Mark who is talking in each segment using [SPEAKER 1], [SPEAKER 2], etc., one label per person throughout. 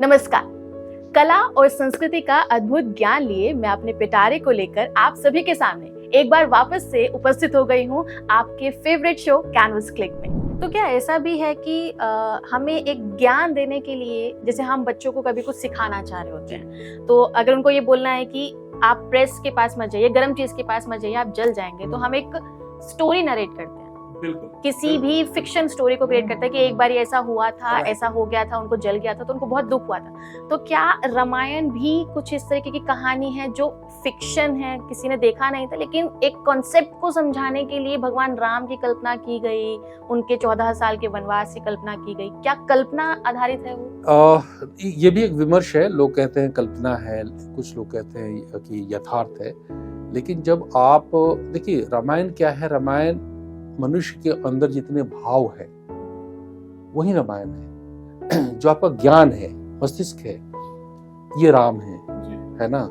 [SPEAKER 1] नमस्कार। कला और संस्कृति का अद्भुत ज्ञान लिए मैं अपने पिटारे को लेकर आप सभी के सामने एक बार वापस से उपस्थित हो गई हूँ आपके फेवरेट शो कैनवस क्लिक में। तो क्या ऐसा भी है कि हमें एक ज्ञान देने के लिए, जैसे हम बच्चों को कभी कुछ सिखाना चाह रहे होते हैं, तो अगर उनको ये बोलना है कि आप प्रेस के पास मत जाइए, गर्म चीज के पास मत जाइए, आप जल जाएंगे, तो हम एक स्टोरी नरेट करते हैं।
[SPEAKER 2] बिल्कुल।
[SPEAKER 1] किसी भी फिक्शन स्टोरी को क्रिएट करता है कि एक बार ऐसा हुआ था, ऐसा हो गया था, उनको जल गया था, तो उनको बहुत दुख हुआ था। तो क्या रामायण भी कुछ इस तरीके की कहानी है जो फिक्शन है, किसी ने देखा नहीं था, लेकिन एक कॉन्सेप्ट को समझाने के लिए भगवान राम की कल्पना की गई, उनके 14 साल के वनवास की कल्पना की गई? क्या कल्पना आधारित है वो?
[SPEAKER 2] ये भी एक विमर्श है। लोग कहते हैं कल्पना है, कुछ लोग कहते हैं कि यथार्थ है। लेकिन जब आप देखिए, रामायण क्या है? रामायण मनुष्य के अंदर जितने भाव है वही रामायण है। जो आपका ज्ञान है, मस्तिष्क है, ये राम है ना?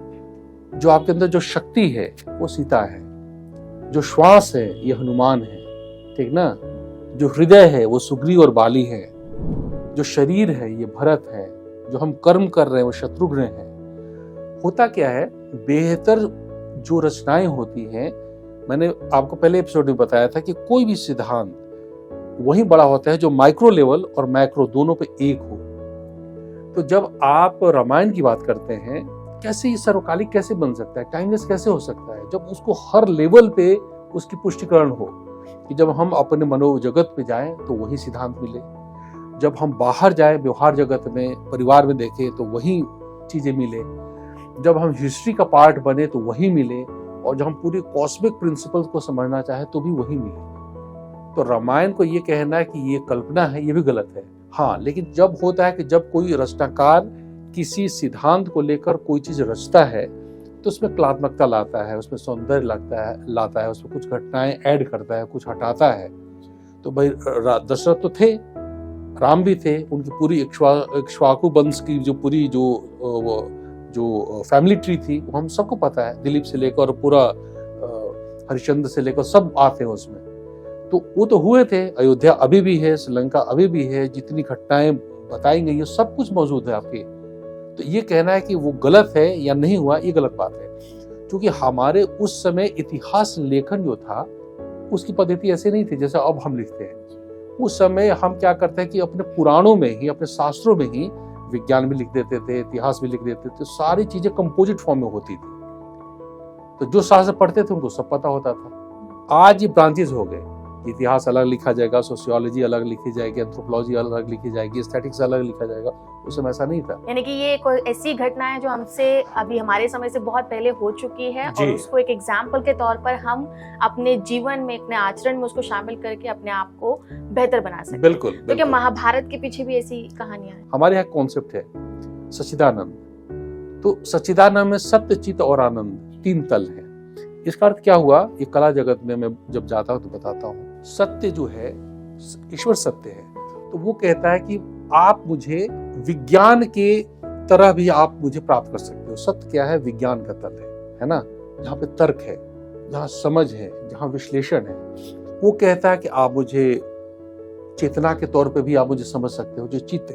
[SPEAKER 2] जो आपके अंदर जो शक्ति है वो सीता है, जो श्वास है ये हनुमान है, ठीक ना? जो हृदय है वो सुग्रीव और बाली है, जो शरीर है ये भरत है, जो हम कर्म कर रहे हैं वो शत्रुघ्न है। होता क्या है, बेहतर जो रचनाएं होती हैं, मैंने आपको पहले एपिसोड में बताया था कि कोई भी सिद्धांत वही बड़ा होता है जो माइक्रो लेवल और मैक्रो दोनों पे एक हो। तो जब आप रामायण की बात करते हैं, कैसे ये सर्वकालिक कैसे बन सकता है, टाइमलेस कैसे हो सकता है, जब उसको हर लेवल पे उसकी पुष्टिकरण हो कि जब हम अपने मनोजगत पे जाएं तो वही सिद्धांत मिले, जब हम बाहर जाएं व्यवहार जगत में, परिवार में देखें तो वही चीजें मिले, जब हम हिस्ट्री का पार्ट बने तो वही मिले, और जब हम पूरी कॉस्मिक प्रिंसिपल्स को समझना चाहे तो भी वही मिले। तो रामायण को ये कहना है कि ये कल्पना है, ये भी गलत है। हाँ, लेकिन जब होता है कि जब कोई रचनाकार किसी सिद्धांत को लेकर कोई चीज रचता है तो उसमें कलात्मकता लाता है, उसमें सौंदर्य लाता है, उसमें कुछ घटनाएं ऐड करता है, कुछ हटाता है। तो भाई दशरथ तो थे, राम भी थे, उनकी पूरी इक्ष्वाकु वंश की जो पूरी जो फैमिली ट्री थी वो हम सबको पता है, दिलीप से लेकर पूरा हरिश्चंद्र से लेकर सब आते हैं उसमें। तो वो तो हुए थे, अयोध्या अभी भी है, श्रीलंका अभी भी है, जितनी घटनाएं बताई गई है सब कुछ मौजूद है आपके। तो ये कहना है कि वो गलत है या नहीं हुआ, ये गलत बात है। क्योंकि हमारे उस समय इतिहास लेखन जो था उसकी पद्धति ऐसे नहीं थी जैसे अब हम लिखते हैं। उस समय हम क्या करते हैं कि अपने पुराणों में ही, अपने शास्त्रों में ही विज्ञान भी लिख देते थे, इतिहास भी लिख देते थे, सारी चीजें कंपोजिट फॉर्म में होती थी। तो जो शास्त्र पढ़ते थे उनको सब पता होता था। आज ये ब्रांचेस हो गए, इतिहास अलग लिखा जाएगा, सोशियोलॉजी अलग लिखी जाएगी, एंथ्रोपोलॉजी अलग लिखी जाएगी, एस्थेटिक्स अलग लिखा जाएगा। उस समय ऐसा नहीं था।
[SPEAKER 1] यानी कि ये कोई ऐसी घटना है जो हमसे अभी हमारे समय से बहुत पहले हो चुकी है और उसको एक एग्जाम्पल के तौर पर हम अपने जीवन में, अपने आचरण में उसको शामिल करके अपने आप को बेहतर बना सकते हैं।
[SPEAKER 2] बिल्कुल।
[SPEAKER 1] तो क्या महाभारत के पीछे भी ऐसी कहानियां हैं?
[SPEAKER 2] हमारे यहाँ कॉन्सेप्ट है सच्चिदानंद। तो सच्चिदानंद में सत्य, चित और आनंद 3 तल है। इसका अर्थ क्या हुआ, ये कला जगत में मैं जब जाता हूँ तो बताता हूँ। सत्य जो है, ईश्वर सत्य है, तो वो कहता है कि आप मुझे विज्ञान के तरह भी आप मुझे प्राप्त कर सकते हो। सत्य क्या है? विज्ञान का तल है ना? जहाँ पे तर्क है, जहाँ समझ है, जहाँ विश्लेषण है। वो कहता है कि आप मुझे चेतना के तौर पे भी आप मुझे समझ सकते हो, जो चित्त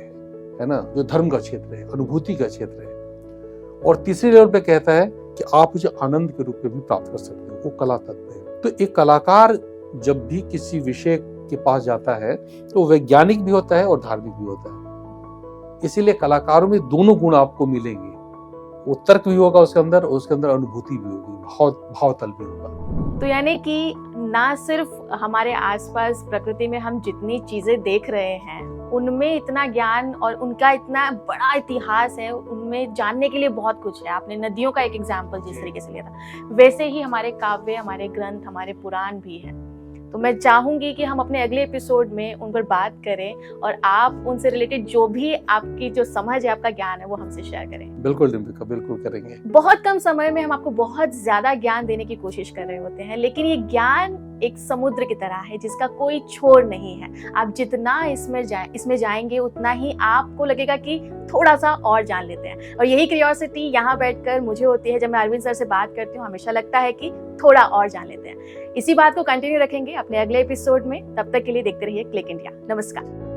[SPEAKER 2] है ना, जो धर्म का क्षेत्र है, अनुभूति का क्षेत्र है। और तीसरे लेवल पे कहता है कि आप मुझे आनंद के रूप में भी प्राप्त कर सकते हो, वो कला तत्व है। तो एक कलाकार जब भी किसी विषय के पास जाता है तो वैज्ञानिक भी होता है और धार्मिक भी होता है। इसीलिए कलाकारों में दोनों गुण आपको मिलेंगे। वो तर्क भी होगा उसके अंदर, और उसके अंदर अनुभूति भी होगी, भावतल भी होगा।
[SPEAKER 1] तो यानी कि ना सिर्फ हमारे आसपास प्रकृति में हम जितनी चीजें देख रहे हैं उनमें इतना ज्ञान और उनका इतना बड़ा इतिहास है, उनमें जानने के लिए बहुत कुछ है। आपने नदियों का एक एग्जाम्पल जिस तरीके से लिया था, वैसे ही हमारे काव्य, हमारे ग्रंथ, हमारे पुराण भी हैं। तो मैं चाहूंगी कि हम अपने अगले एपिसोड में उन पर बात करें और आप उनसे रिलेटेड जो भी आपकी जो समझ है, आपका ज्ञान है, वो हमसे शेयर करें।
[SPEAKER 2] बिल्कुल डिम्पिका, बिल्कुल करेंगे।
[SPEAKER 1] बहुत कम समय में हम आपको बहुत ज्यादा ज्ञान देने की कोशिश कर रहे होते हैं, लेकिन ये ज्ञान एक समुद्र की तरह है जिसका कोई छोर नहीं है। आप जितना इसमें जाएंगे उतना ही आपको लगेगा कि थोड़ा सा और जान लेते हैं। और यही क्यूरियोसिटी यहाँ बैठकर मुझे होती है। जब मैं अरविंद सर से बात करती हूँ हमेशा लगता है कि थोड़ा और जान लेते हैं। इसी बात को कंटिन्यू रखेंगे अपने अगले एपिसोड में। तब तक के लिए देखते रहिए क्लिक इंडिया। नमस्कार।